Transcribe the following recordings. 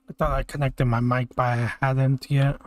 I thought I connected my mic, but I hadn't yet.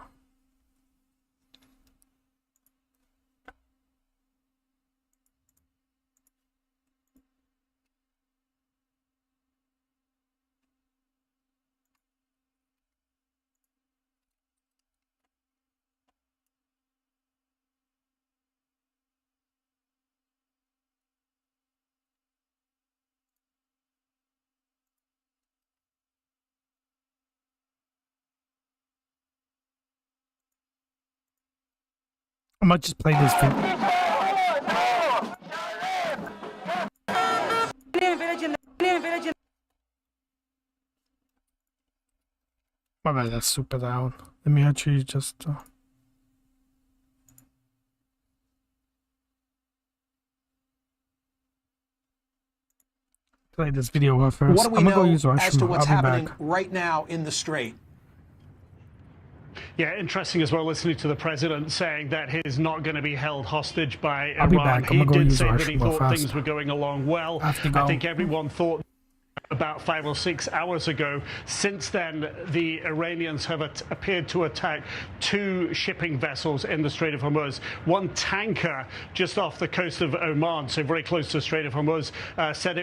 I might just play this video. My bad, that's super loud. Let me actually just play this video first. What do we know as to what's happening right now in the Strait? Yeah, interesting as well, listening to the president saying that he's not going to be held hostage by Iran. He did say that he thought things were going along well. I think everyone thought about 5 or 6 hours ago. Since then, the Iranians have appeared to attack 2 shipping vessels in the Strait of Hormuz. One tanker just off the coast of Oman, so very close to the Strait of Hormuz, said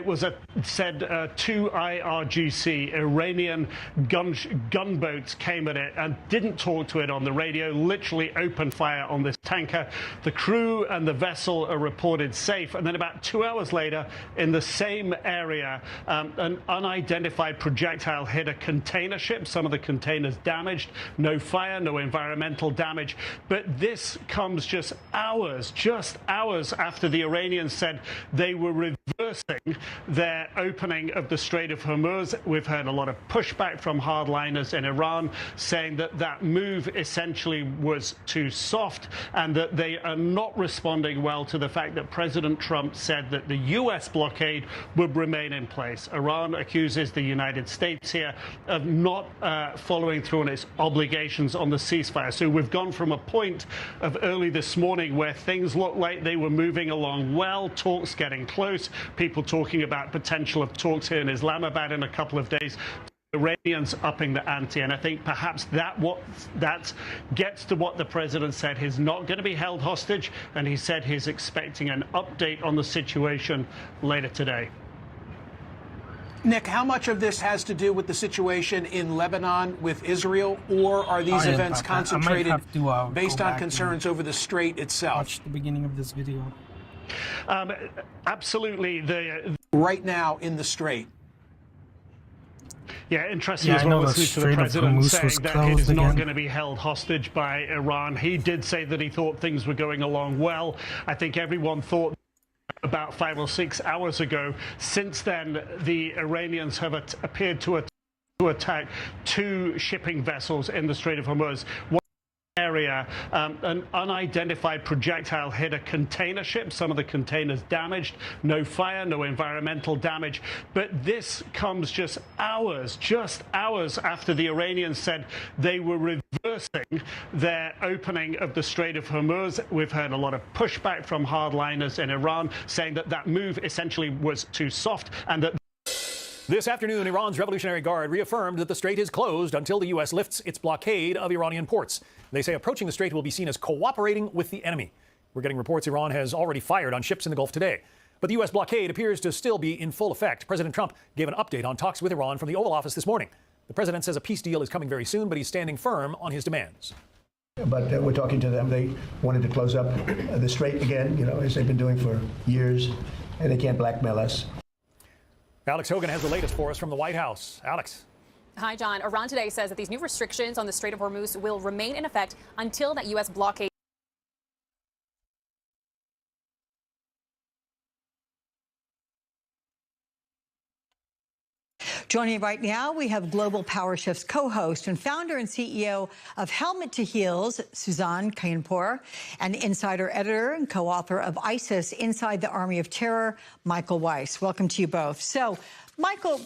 2 IRGC Iranian gunboats came at it and didn't talk to it on the radio, literally opened fire on this tanker. The crew and the vessel are reported safe. And then about 2 hours later, in the same area, an unidentified projectile hit a container ship. Some of the containers damaged. No fire, no environmental damage. But this comes just hours after the Iranians said they were reversing their opening of the Strait of Hormuz. We've heard a lot of pushback from hardliners in Iran saying that that move essentially was too soft and that they are not responding well to the fact that President Trump said that the U.S. blockade would remain in place. Iran accuses the United States here of not following through on its obligations on the ceasefire. So we've gone from a point of early this morning where things looked like they were moving along well, talks getting close, people talking about potential of talks here in Islamabad in a couple of days, Iranians upping the ante. And I think perhaps that gets to what the president said. He's not going to be held hostage, and he said he's expecting an update on the situation later today. Nick, how much of this has to do with the situation in Lebanon with Israel, or are these events concentrated based on concerns over the Strait itself? Watch the beginning of this video. Absolutely. Right now in the Strait. Yeah, interesting as well, listening to the president saying that he's not going to be held hostage by Iran. He did say that he thought things were going along well. I think everyone thought about 5 or 6 hours ago. Since then, the Iranians have appeared to attack 2 shipping vessels in the Strait of Hormuz. One area, an unidentified projectile hit a container ship. Some of the containers damaged. No fire, no environmental damage. But this comes just hours after the Iranians said they were reversing their opening of the Strait of Hormuz. We've heard a lot of pushback from hardliners in Iran saying that that move essentially was too soft and that this afternoon, Iran's Revolutionary Guard reaffirmed that the strait is closed until the U.S. lifts its blockade of Iranian ports. They say approaching the strait will be seen as cooperating with the enemy. We're getting reports Iran has already fired on ships in the Gulf today. But the U.S. blockade appears to still be in full effect. President Trump gave an update on talks with Iran from the Oval Office this morning. The president says a peace deal is coming very soon, but he's standing firm on his demands. But we're talking to them. They wanted to close up the strait again, as they've been doing for years, and they can't blackmail us. Alex Hogan has the latest for us from the White House. Alex. Hi, John. Iran today says that these new restrictions on the Strait of Hormuz will remain in effect until that U.S. blockade. Joining right now, we have Global Power Shift's co-host and founder and CEO of Helmet to Heels, Suzanne Kainpour, and insider editor and co-author of ISIS, Inside the Army of Terror, Michael Weiss. Welcome to you both. So, Michael,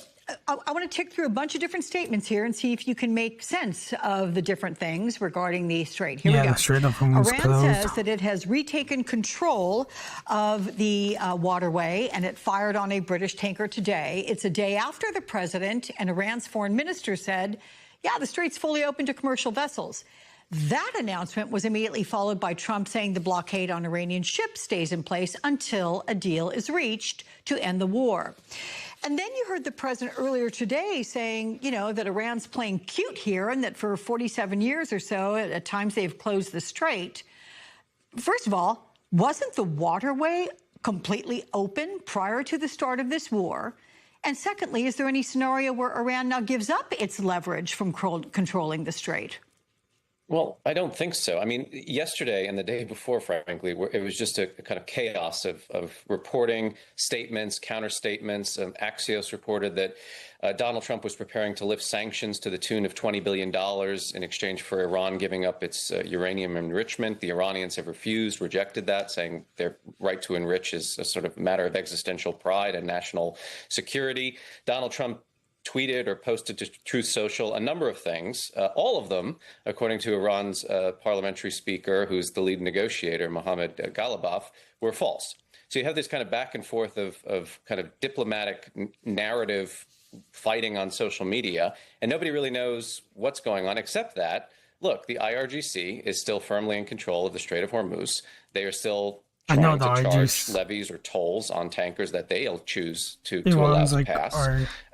I want to tick through a bunch of different statements here and see if you can make sense of the different things regarding the strait. Here we go. Iran says that it has retaken control of the waterway, and it fired on a British tanker today. It's a day after the president and Iran's foreign minister said yeah, the strait's fully open to commercial vessels. That announcement was immediately followed by Trump saying the blockade on Iranian ships stays in place until a deal is reached to end the war. And then you heard the president earlier today saying, you know, that Iran's playing cute here and that for 47 years or so, at times they've closed the strait. First of all, wasn't the waterway completely open prior to the start of this war? And secondly, is there any scenario where Iran now gives up its leverage from controlling the strait? Well, I don't think so. I mean, yesterday and the day before, frankly, it was just a kind of chaos of reporting, statements, counter statements. Axios reported that Donald Trump was preparing to lift sanctions to the tune of $20 billion in exchange for Iran giving up its uranium enrichment. The Iranians have refused, rejected that, saying their right to enrich is a sort of matter of existential pride and national security. Donald Trump tweeted or posted to Truth Social a number of things, all of them, according to Iran's parliamentary speaker, who's the lead negotiator, Mohammad Ghalibaf, were false. So you have this kind of back and forth of kind of diplomatic narrative fighting on social media, and nobody really knows what's going on, except that, look, the IRGC is still firmly in control of the Strait of Hormuz. They are still trying to charge levies or tolls on tankers that they'll choose to allow to pass.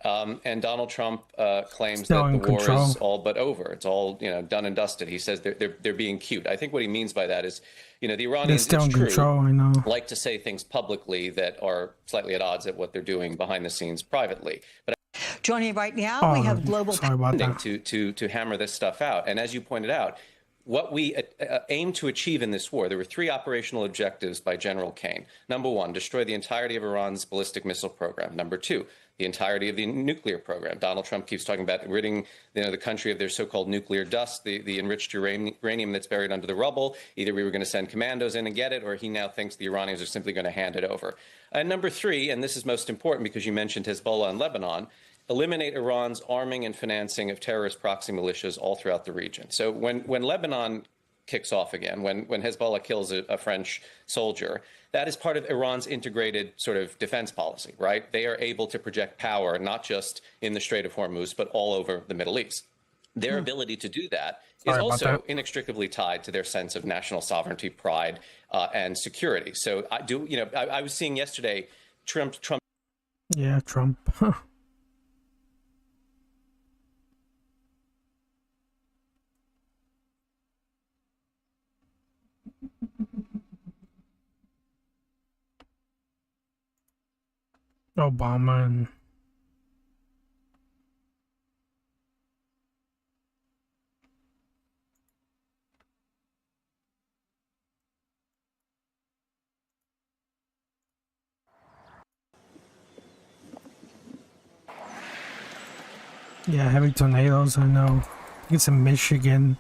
And Donald Trump claims that the war is all but over. It's all, you know, done and dusted. He says they're being cute. I think what he means by that is, you know, the Iranians, it's true, like to say things publicly that are slightly at odds at what they're doing behind the scenes privately. But joining right now, we have global to hammer this stuff out. And as you pointed out, what we aim to achieve in this war, there were 3 operational objectives by General Kane. Number 1, destroy the entirety of Iran's ballistic missile program. Number 2, the entirety of the nuclear program. Donald Trump keeps talking about ridding the country of their so-called nuclear dust, the enriched uranium that's buried under the rubble. Either we were going to send commandos in and get it, or he now thinks the Iranians are simply going to hand it over. And number 3, and this is most important because you mentioned Hezbollah and Lebanon, eliminate Iran's arming and financing of terrorist proxy militias all throughout the region. So when Lebanon kicks off again, when Hezbollah kills a French soldier, that is part of Iran's integrated sort of defense policy, right? They are able to project power not just in the Strait of Hormuz, but all over the Middle East. Their ability to do that is also inextricably tied to their sense of national sovereignty, pride, and security. So I was seeing yesterday Trump. Yeah, Trump. Obama and yeah, heavy tornadoes, I know. It's in Michigan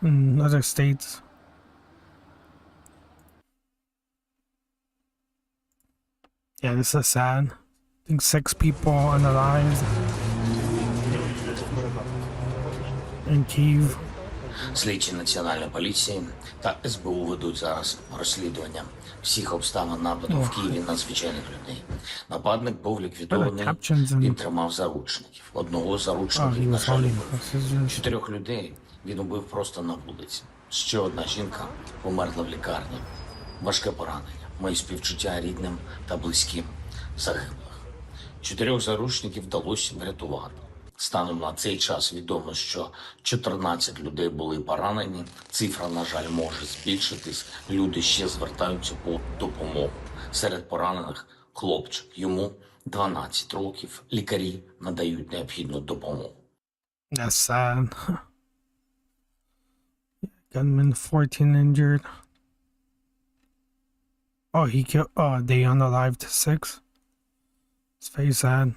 and other states. Yeah, this is sad. I think 6 people unalive in Kyiv. Слідчі Національної поліції та СБУ ведуть зараз розслідування всіх обставин нападу в Києві на звичайних людей. Нападник був ліквідований, він тримав заручників. Одного з заручників, на жаль, убив. 4 людей він убив просто на вулиці. Ще одна жінка померла в лікарні. Важке поранення. Мої співчуття рідним та близьким загиблих. 4 заручників вдалося врятувати. Станом на цей час відомо, що 14 людей були поранені. Цифра, на жаль, може збільшитись. Люди ще звертаються по допомогу. Серед поранених хлопчик. Йому 12 років. Лікарі надають необхідну допомогу. That's sad. Gunman 14 injured. Oh, he killed. Oh, they unalived 6. It's very sad.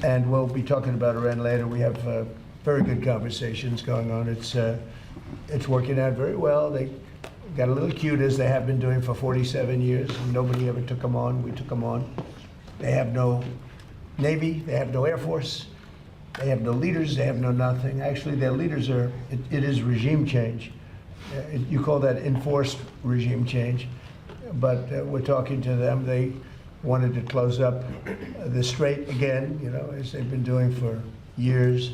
And we'll be talking about Iran later. We have very good conversations going on. It's working out very well. They got a little cute, as they have been doing for 47 years. And nobody ever took them on. We took them on. They have no Navy. They have no Air Force. They have no leaders, they have no nothing. Actually, their leaders are, it is regime change. You call that enforced regime change. But we're talking to them. They wanted to close up the strait again, you know, as they've been doing for years.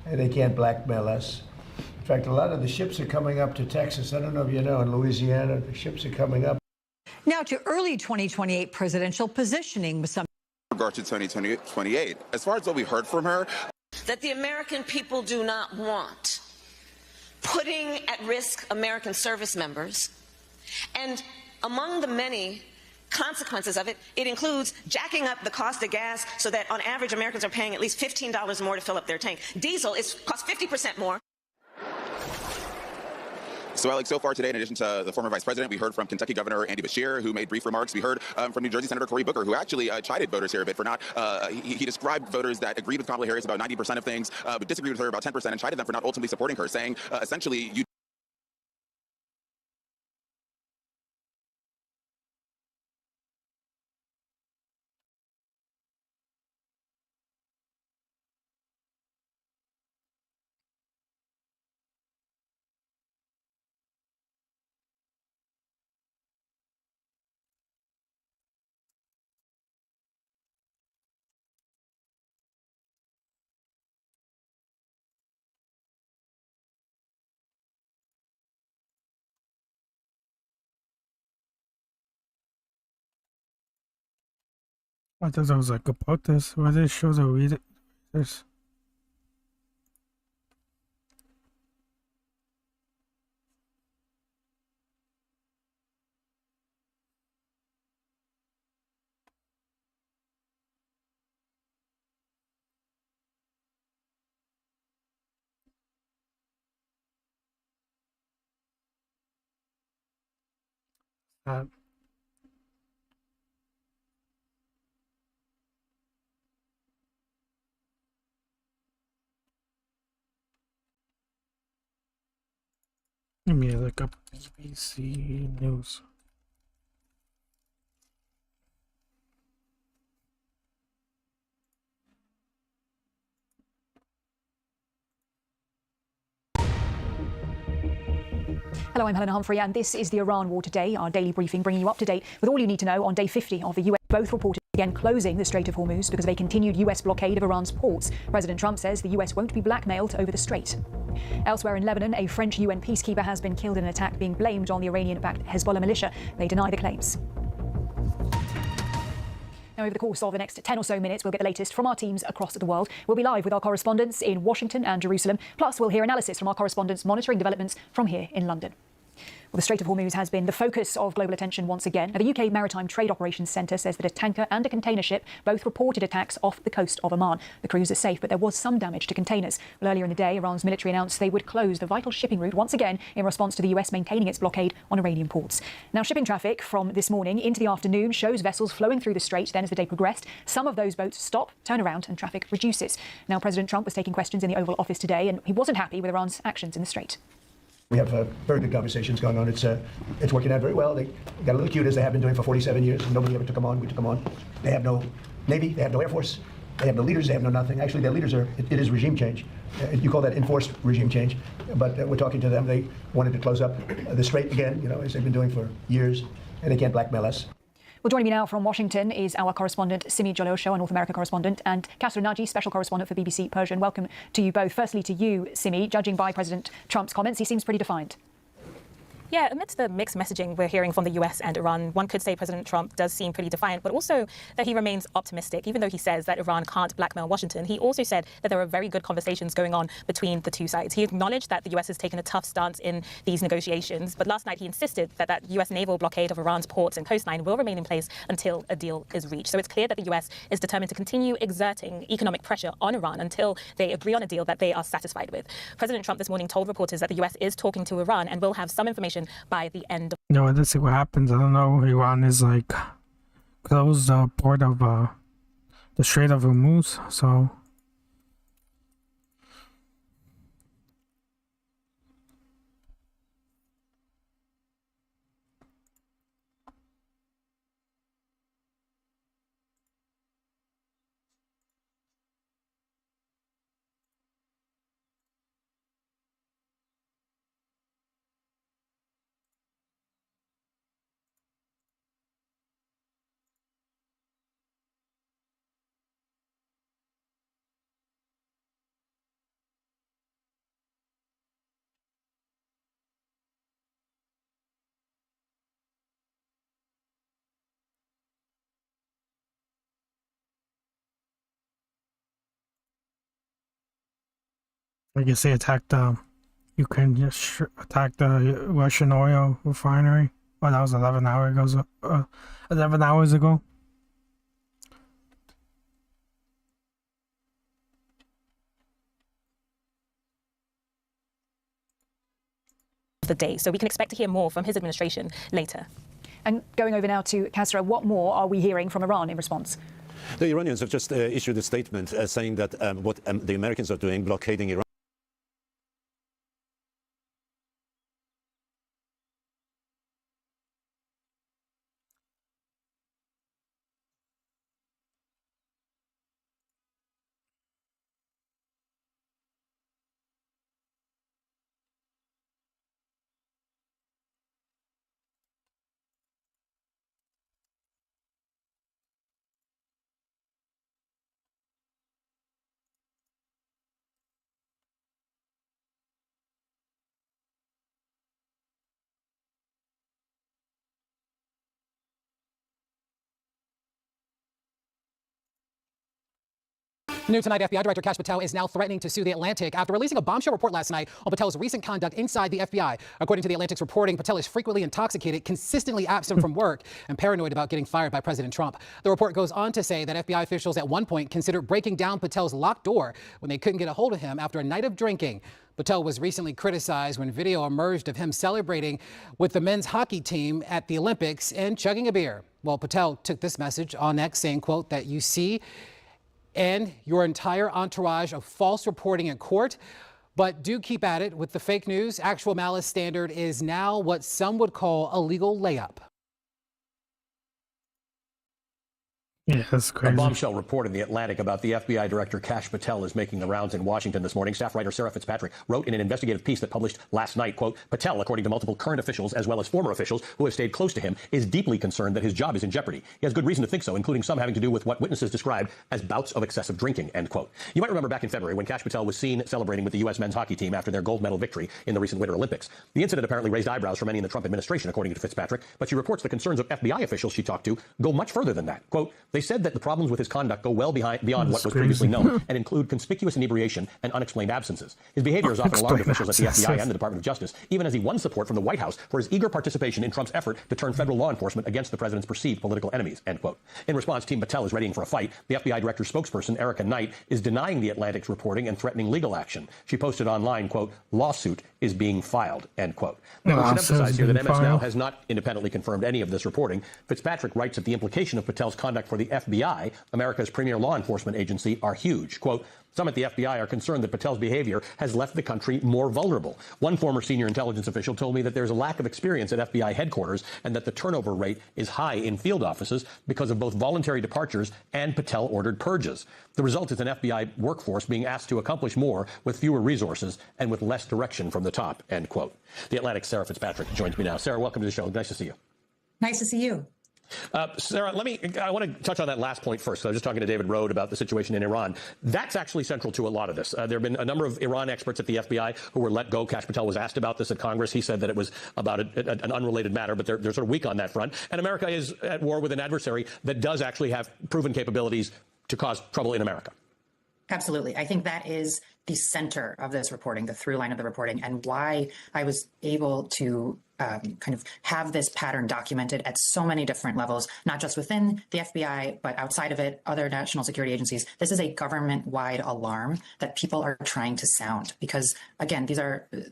And they can't blackmail us. In fact, a lot of the ships are coming up to Texas. I don't know if you know, in Louisiana, the ships are coming up. Now to early 2028 presidential positioning with some regard to 2028. As far as what we heard from her, that the American people do not want, putting at risk American service members, and among the many consequences of it, it includes jacking up the cost of gas so that on average Americans are paying at least $15 more to fill up their tank. Diesel costs 50% more. So, Alex, so far today, in addition to the former vice president, we heard from Kentucky Governor Andy Beshear, who made brief remarks. We heard from New Jersey Senator Cory Booker, who actually chided voters here a bit for not, he described voters that agreed with Kamala Harris about 90% of things, but disagreed with her about 10% and chided them for not ultimately supporting her, saying, essentially, you I thought I was like about this. Why did it show the readers? Let me look up BBC News. Hello, I'm Helena Humphrey, and this is the Iran War Today, our daily briefing, bringing you up to date with all you need to know on day 50 of the US. Both reported again closing the Strait of Hormuz because of a continued US blockade of Iran's ports. President Trump says the US won't be blackmailed over the strait. Elsewhere in Lebanon, a French UN peacekeeper has been killed in an attack being blamed on the Iranian-backed Hezbollah militia. They deny the claims. Now, over the course of the next 10 or so minutes, we'll get the latest from our teams across the world. We'll be live with our correspondents in Washington and Jerusalem. Plus, we'll hear analysis from our correspondents monitoring developments from here in London. Well, the Strait of Hormuz has been the focus of global attention once again. Now, the UK Maritime Trade Operations Centre says that a tanker and a container ship both reported attacks off the coast of Oman. The crews are safe, but there was some damage to containers. Well, earlier in the day, Iran's military announced they would close the vital shipping route once again in response to the US maintaining its blockade on Iranian ports. Now, shipping traffic from this morning into the afternoon shows vessels flowing through the strait. Then, as the day progressed, some of those boats stop, turn around, and traffic reduces. Now, President Trump was taking questions in the Oval Office today, and he wasn't happy with Iran's actions in the strait. We have very good conversations going on. It's working out very well. They got a little cute, as they have been doing for 47 years. Nobody ever took them on. We took them on. They have no Navy. They have no Air Force. They have no leaders. They have no nothing. Actually, their leaders are, it is regime change. You call that enforced regime change. But we're talking to them. They wanted to close up the strait again, you know, as they've been doing for years. And they can't blackmail us. Well, joining me now from Washington is our correspondent, Simi Jalosho, our North America correspondent, and Kasra Naji, special correspondent for BBC Persian. Welcome to you both. Firstly to you, Simi. Judging by President Trump's comments, he seems pretty defiant. Yeah, amidst the mixed messaging we're hearing from the US and Iran, one could say President Trump does seem pretty defiant, but also that he remains optimistic. Even though he says that Iran can't blackmail Washington, he also said that there are very good conversations going on between the two sides. He acknowledged that the US has taken a tough stance in these negotiations, but last night he insisted that that US naval blockade of Iran's ports and coastline will remain in place until a deal is reached. So it's clear that the US is determined to continue exerting economic pressure on Iran until they agree on a deal that they are satisfied with. President Trump this morning told reporters that the US is talking to Iran and will have some information by the end of... No, let's see what happens. I don't know. Iran is like closed the port of the Strait of Hormuz, so I guess they attacked Ukraine just attacked the Russian oil refinery. Oh, that was 11 hours ago. The day, so we can expect to hear more from his administration later. And going over now to Kasra, what more are we hearing from Iran in response? The Iranians have just issued a statement saying that what the Americans are doing, blockading Iran. New tonight, FBI Director Kash Patel is now threatening to sue The Atlantic after releasing a bombshell report last night on Patel's recent conduct inside the FBI. According to The Atlantic's reporting, Patel is frequently intoxicated, consistently absent from work, and paranoid about getting fired by President Trump. The report goes on to say that FBI officials at one point considered breaking down Patel's locked door when they couldn't get a hold of him after a night of drinking. Patel was recently criticized when video emerged of him celebrating with the men's hockey team at the Olympics and chugging a beer. Well, Patel took this message on X saying, quote, that you see and your entire entourage of false reporting in court. But do keep at it with the fake news. Actual malice standard is now what some would call a legal layup. Yeah, that's crazy. A bombshell report in The Atlantic about the FBI Director Kash Patel is making the rounds in Washington this morning. Staff writer Sarah Fitzpatrick wrote in an investigative piece that published last night, quote, Patel, according to multiple current officials as well as former officials who have stayed close to him, is deeply concerned that his job is in jeopardy. He has good reason to think so, including some having to do with what witnesses described as bouts of excessive drinking, end quote. You might remember back in February when Kash Patel was seen celebrating with the U.S. men's hockey team after their gold medal victory in the recent Winter Olympics. The incident apparently raised eyebrows for many in the Trump administration, according to Fitzpatrick, but she reports the concerns of FBI officials she talked to go much further than that. Quote, they said that the problems with his conduct go well beyond what was previously known and include conspicuous inebriation and unexplained absences. His behavior has often alarmed officials at the FBI and the Department of Justice, even as he won support from the White House for his eager participation in Trump's effort to turn federal law enforcement against the president's perceived political enemies, end quote. In response, Team Patel is readying for a fight. The FBI director's spokesperson, Erica Knight, is denying The Atlantic's reporting and threatening legal action. She posted online, quote, lawsuit is being filed, end quote. Now, we should emphasize here that MS now has not independently confirmed any of this reporting. Fitzpatrick writes that the implication of Patel's conduct for the FBI, America's premier law enforcement agency, are huge. Quote, some at the FBI are concerned that Patel's behavior has left the country more vulnerable. One former senior intelligence official told me that there's a lack of experience at FBI headquarters and that the turnover rate is high in field offices because of both voluntary departures and Patel-ordered purges. The result is an FBI workforce being asked to accomplish more with fewer resources and with less direction from the top, end quote. The Atlantic's Sarah Fitzpatrick joins me now. Sarah, welcome to the show. Nice to see you. Nice to see you. Sarah, I want to touch on that last point first. I was just talking to David Rode about the situation in Iran. That's actually central to a lot of this. There have been a number of Iran experts at the FBI who were let go. Kash Patel was asked about this at Congress. He said that it was about an unrelated matter, but they're sort of weak on that front. And America is at war with an adversary that does actually have proven capabilities to cause trouble in America. Absolutely. I think that is the center of this reporting, the through line of the reporting, and why I was able to kind of have this pattern documented at so many different levels, not just within the FBI, but outside of it, other national security agencies. This is a government-wide alarm that people are trying to sound because, again,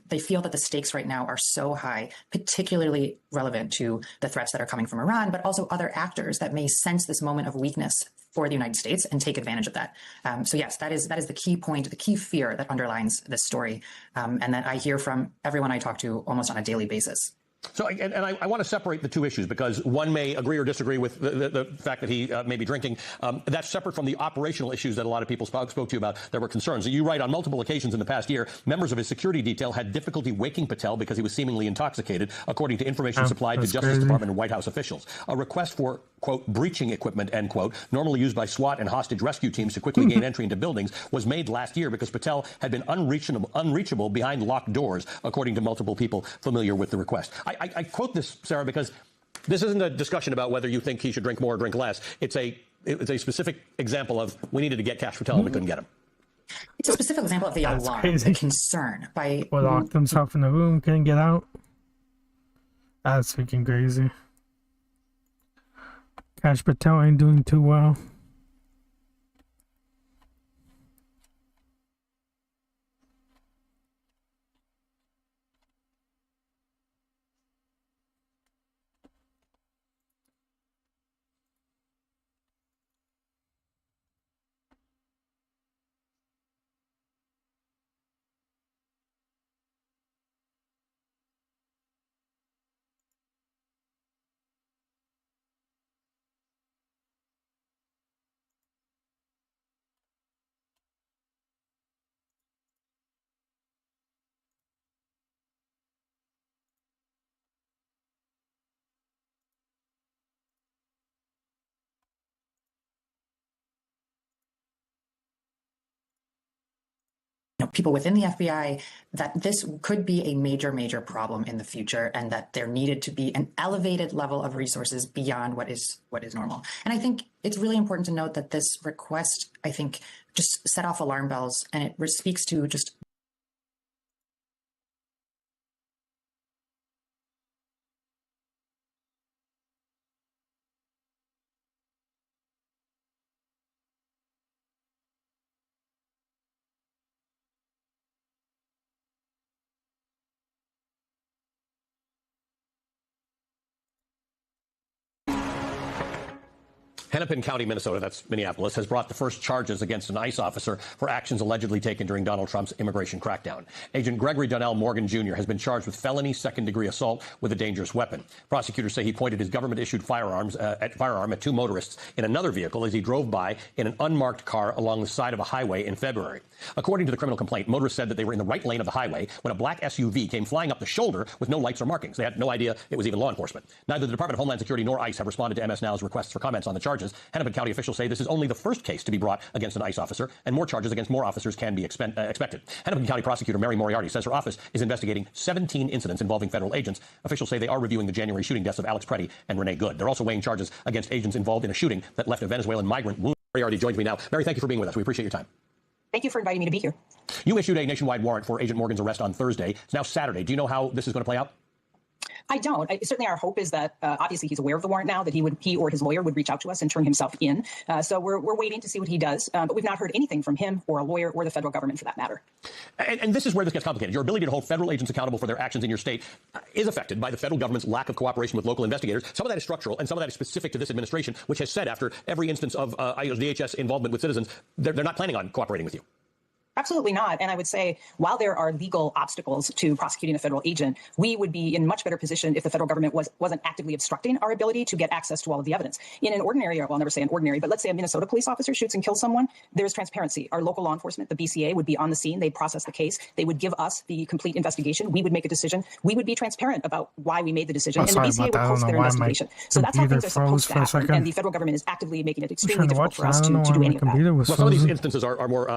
they feel that the stakes right now are so high, particularly relevant to the threats that are coming from Iran, but also other actors that may sense this moment of weakness for the United States and take advantage of that. So yes, that is the key point, the key fear that underlines this story, and that I hear from everyone I talk to almost on a daily basis. So, and I want to separate the two issues because one may agree or disagree with the fact that he may be drinking. That's separate from the operational issues that a lot of people spoke to you about. There were concerns. You write on multiple occasions in the past year, members of his security detail had difficulty waking Patel because he was seemingly intoxicated, according to information supplied to Justice Department and White House officials. A request for, quote, breaching equipment, end quote, normally used by SWAT and hostage rescue teams to quickly gain entry into buildings, was made last year because Patel had been unreachable behind locked doors, according to multiple people familiar with the request. I quote this, Sarah, because this isn't a discussion about whether you think he should drink more or drink less. It's a specific example of we needed to get Kash Patel and we couldn't get him. It's a specific example of the alarm, the concern by... Locked himself in the room, couldn't get out. That's freaking crazy. Kash Patel ain't doing too well. People within the FBI, that this could be a major problem in the future, and that there needed to be an elevated level of resources beyond what is normal. And I think it's really important to note that this request, I think, just set off alarm bells, and it speaks to just Hennepin County, Minnesota, that's Minneapolis, has brought the first charges against an ICE officer for actions allegedly taken during Donald Trump's immigration crackdown. Agent Gregory Donnell Morgan Jr. has been charged with felony second-degree assault with a dangerous weapon. Prosecutors say he pointed his government-issued firearm at two motorists in another vehicle as he drove by in an unmarked car along the side of a highway in February. According to the criminal complaint, motorists said that they were in the right lane of the highway when a black SUV came flying up the shoulder with no lights or markings. They had no idea it was even law enforcement. Neither the Department of Homeland Security nor ICE have responded to MS Now's requests for comments on the charges. Hennepin County officials say this is only the first case to be brought against an ICE officer, and more charges against more officers can be expected. Hennepin County prosecutor Mary Moriarty says her office is investigating 17 incidents involving federal agents. Officials say they are reviewing the January shooting deaths of Alex Preddy and Renee Good. They're also weighing charges against agents involved in a shooting that left a Venezuelan migrant wounded. Moriarty joins me now. Mary, thank you for being with us. We appreciate your time. Thank you for inviting me to be here. You issued a nationwide warrant for Agent Morgan's arrest on Thursday. It's now Saturday. Do you know how this is going to play out? I don't. Certainly our hope is that obviously he's aware of the warrant now, that he or his lawyer would reach out to us and turn himself in. So we're waiting to see what he does. But we've not heard anything from him or a lawyer or the federal government for that matter. And this is where this gets complicated. Your ability to hold federal agents accountable for their actions in your state is affected by the federal government's lack of cooperation with local investigators. Some of that is structural, and some of that is specific to this administration, which has said after every instance of DHS involvement with citizens, they're not planning on cooperating with you. Absolutely not. And I would say, while there are legal obstacles to prosecuting a federal agent, we would be in much better position if the federal government wasn't actively obstructing our ability to get access to all of the evidence. In an ordinary, or I'll never say an ordinary, but let's say a Minnesota police officer shoots and kills someone, there's transparency. Our local law enforcement, the BCA, would be on the scene. They'd process the case. They would give us the complete investigation. We would make a decision. We would be transparent about why we made the decision. And the BCA would host their investigation. So that's how things are supposed to happen. And the federal government is actively making it extremely difficult for us to do any of that. Well, some of these instances are more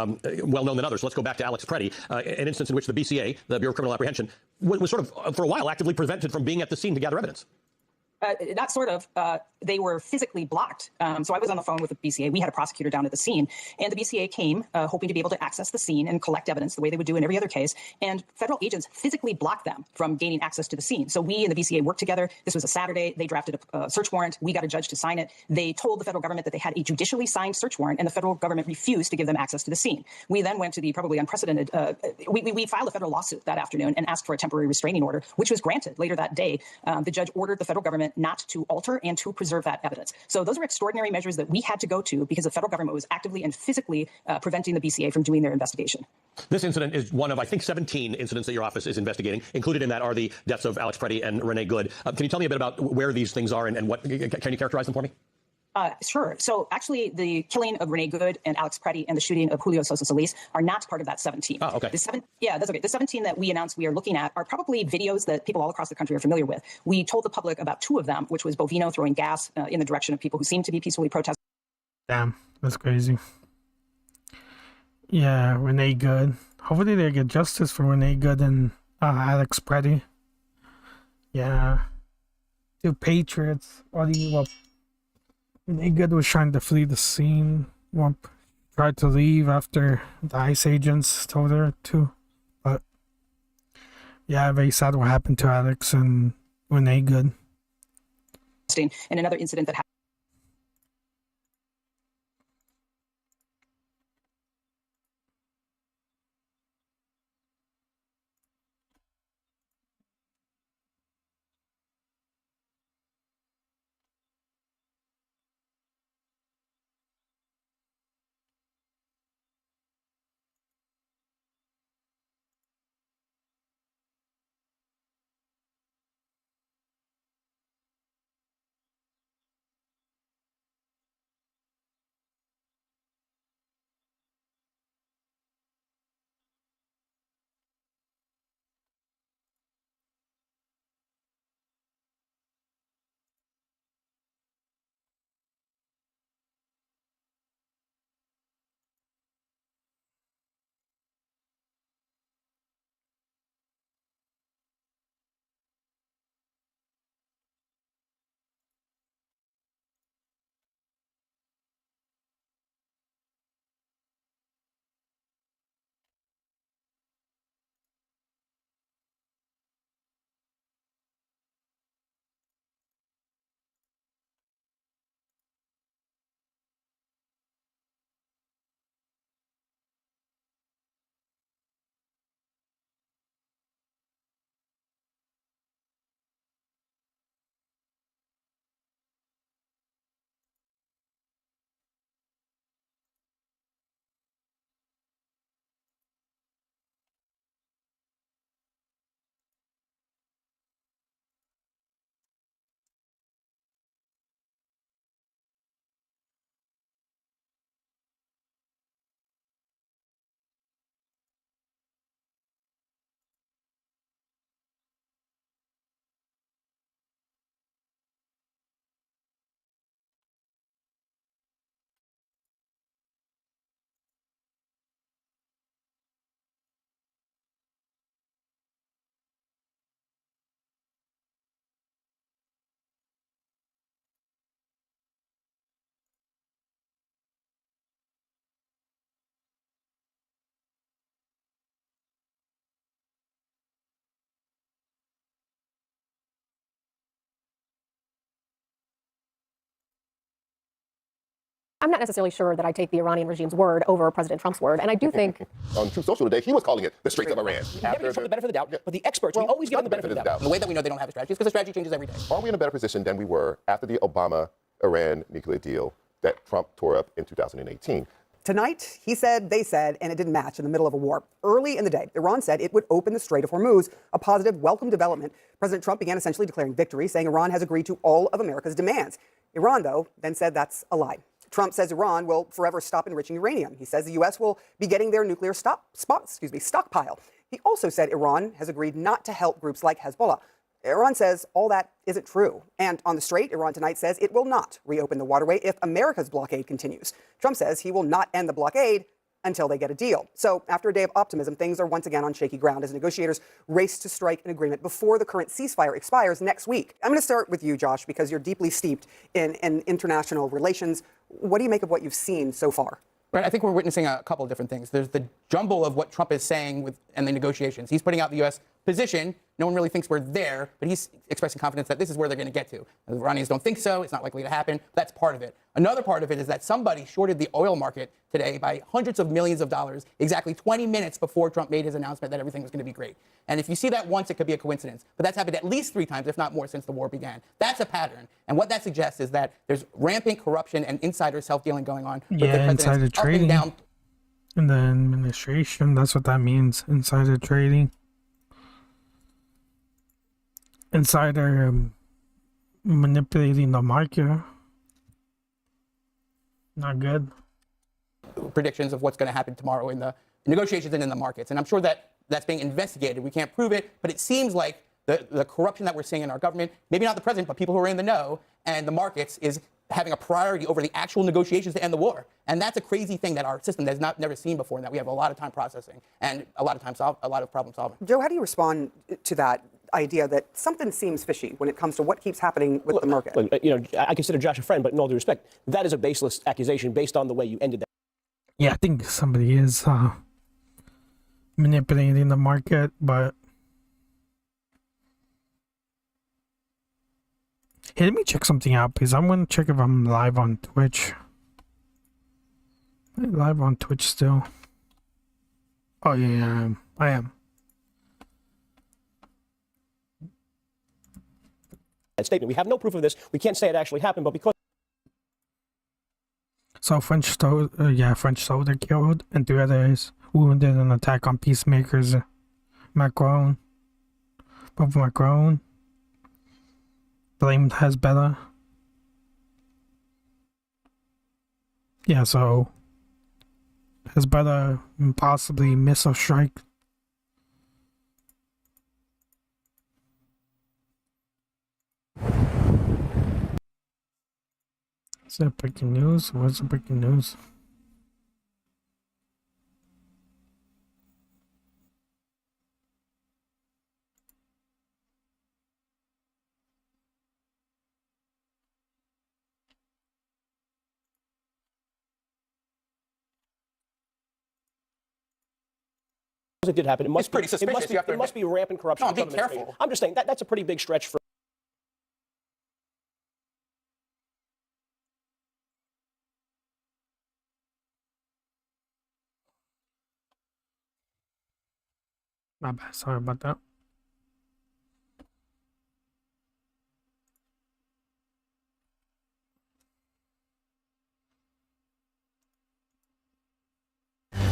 well known than others. So let's go back to Alex Preddy, an instance in which the BCA, the Bureau of Criminal Apprehension, was sort of, for a while, actively prevented from being at the scene to gather evidence. Not sort of. They were physically blocked. So I was on the phone with the BCA. We had a prosecutor down at the scene, and the BCA came hoping to be able to access the scene and collect evidence the way they would do in every other case. And federal agents physically blocked them from gaining access to the scene. So we and the BCA worked together. This was a Saturday. They drafted a search warrant. We got a judge to sign it. They told the federal government that they had a judicially signed search warrant, and the federal government refused to give them access to the scene. We then went to the probably unprecedented. We filed a federal lawsuit that afternoon and asked for a temporary restraining order, which was granted later that day. The judge ordered the federal government not to alter and to preserve that evidence. So those are extraordinary measures that we had to go to because the federal government was actively and physically preventing the BCA from doing their investigation. This incident is one of, I think, 17 incidents that your office is investigating. Included in that are the deaths of Alex Preddy and Renee Good. Can you tell me a bit about where these things are and what, can you characterize them for me? Sure. So actually, the killing of Renee Good and Alex Preddy and the shooting of Julio Sosa Solis are not part of that 17. Oh, okay. That's okay. The 17 that we announced we are looking at are probably videos that people all across the country are familiar with. We told the public about two of them, which was Bovino throwing gas in the direction of people who seemed to be peacefully protesting. Damn, that's crazy. Yeah, Renee Good. Hopefully they get justice for Renee Good and Alex Preddy. Yeah. Two patriots. Renee Good was trying to flee the scene. tried to leave after the ICE agents told her to. But yeah, very sad what happened to Alex and Renee Good. And another incident that happened. I'm not necessarily sure that I take the Iranian regime's word over President Trump's word, and I do think on Truth Social today, he was calling it the Straits of Iran. Never give Trump the benefit of the doubt, but the experts, we always give them the benefit of the doubt. The the way that we know they don't have a strategy is because the strategy changes every day. Are we in a better position than we were after the Obama-Iran nuclear deal that Trump tore up in 2018? Tonight, he said, they said, and it didn't match in the middle of a war. Early in the day, Iran said it would open the Strait of Hormuz, a positive, welcome development. President Trump began essentially declaring victory, saying Iran has agreed to all of America's demands. Iran, though, then said that's a lie. Trump says Iran will forever stop enriching uranium. He says the U.S. will be getting their nuclear stockpile. He also said Iran has agreed not to help groups like Hezbollah. Iran says all that isn't true. And on the Strait, Iran tonight says it will not reopen the waterway if America's blockade continues. Trump says he will not end the blockade until they get a deal. So after a day of optimism, things are once again on shaky ground as negotiators race to strike an agreement before the current ceasefire expires next week. I'm going to start with you, Josh, because you're deeply steeped in international relations. What do you make of what you've seen so far? Right, I think we're witnessing a couple of different things. There's the jumble of what Trump is saying and the negotiations. He's putting out the U.S. position. No one really thinks we're there, but he's expressing confidence that this is where they're going to get to. The Iranians don't think so. It's not likely to happen. That's part of it. Another part of it is that somebody shorted the oil market today by hundreds of millions of dollars exactly 20 minutes before Trump made his announcement that everything was going to be great. And if you see that once, it could be a coincidence. But that's happened at least 3 times, if not more, since the war began. That's a pattern. And what that suggests is that there's rampant corruption and insider self-dealing going on. Yeah, insider trading. In the administration, that's what that means. Insider trading. Insider manipulating the market. Not good. Predictions of what's going to happen tomorrow in the negotiations and in the markets. And I'm sure that that's being investigated. We can't prove it, but it seems like the corruption that we're seeing in our government, maybe not the president, but people who are in the know, and the markets is having a priority over the actual negotiations to end the war. And that's a crazy thing that our system has never seen before, and that we have a lot of time processing and a lot of problem solving. Joe, how do you respond to that idea that something seems fishy when it comes to what keeps happening with the market? Look, I consider Josh a friend, but in all due respect, that is a baseless accusation based on the way you ended that. Yeah, I think somebody is manipulating the market, but hey, let me check something out, please. I'm gonna check if I'm live on Twitch. Am I live on Twitch still? Oh yeah, I am. That statement. We have no proof of this. We can't say it actually happened, but because. So French soldier killed and 3 others wounded in an attack on peacemakers. Macron, Pope Macron, blamed Hezbollah. Yeah, so Hezbollah possibly missile strike. Is that breaking news? What's the breaking news? It did happen. It must It's pretty suspicious. It must be rampant corruption. No, be careful. I'm just saying that's a pretty big stretch for. My bad. Sorry about that.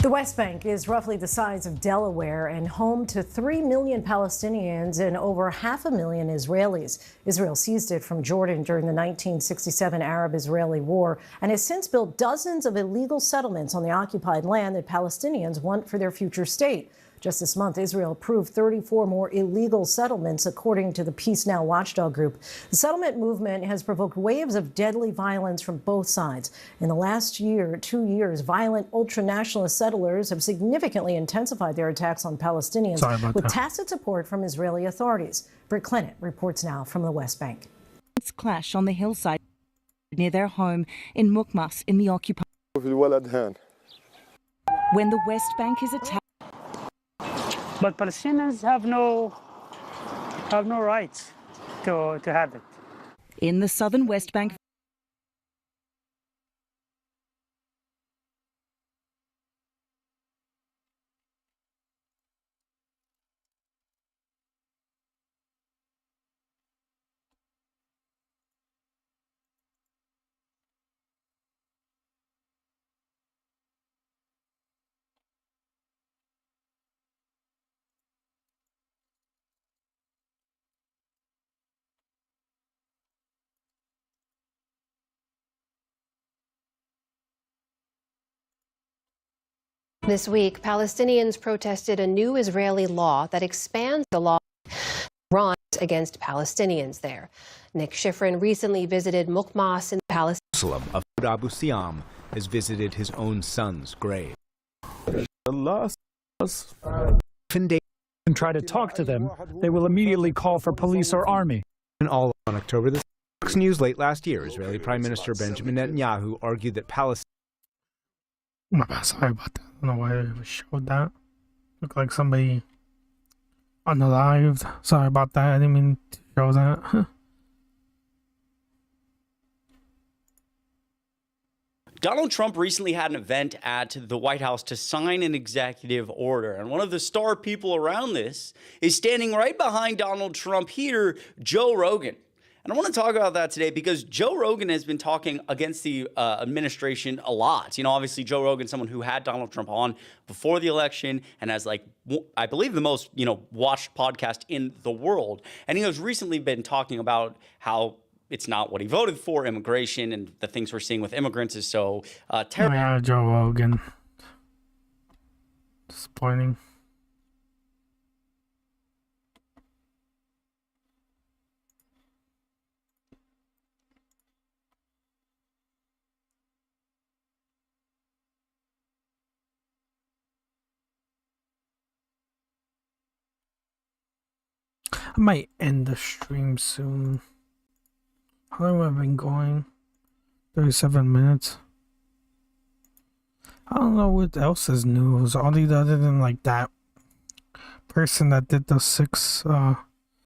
The West Bank is roughly the size of Delaware and home to 3 million Palestinians and over 500,000 Israelis. Israel seized it from Jordan during the 1967 Arab-Israeli War and has since built dozens of illegal settlements on the occupied land that Palestinians want for their future state. Just this month, Israel approved 34 more illegal settlements, according to the Peace Now watchdog group. The settlement movement has provoked waves of deadly violence from both sides. In the last 2 years, violent ultra-nationalist settlers have significantly intensified their attacks on Palestinians with tacit support from Israeli authorities. Britt Clennett reports now from the West Bank. Clash on the hillside near their home in Mukmas in the occupied. When the West Bank is attacked. But Palestinians have no rights to have it. In the southern West Bank. This week, Palestinians protested a new Israeli law that expands the law Iran against Palestinians there. Nick Schifrin recently visited Mukmas in Palestine. Of Abu Siam has visited his own son's grave. And try to talk to them, they will immediately call for police or army. And all on October the Fox News late last year, Israeli Prime Minister Benjamin Netanyahu argued that Palestine. Sorry about that. I don't know why it showed that. Looked like somebody on the live. Sorry about that. I didn't mean to show that. Donald Trump recently had an event at the White House to sign an executive order. And one of the star people around this is standing right behind Donald Trump here, Joe Rogan. And I want to talk about that today because Joe Rogan has been talking against the administration a lot. You know, obviously, Joe Rogan, someone who had Donald Trump on before the election and has, like, I believe the most, watched podcast in the world. And he has recently been talking about how it's not what he voted for, immigration, and the things we're seeing with immigrants is so terrible. Yeah, Joe Rogan. Disappointing. I might end the stream soon. How long have I been going? 37 minutes. I don't know what else is news. Only other than like that person that did the 6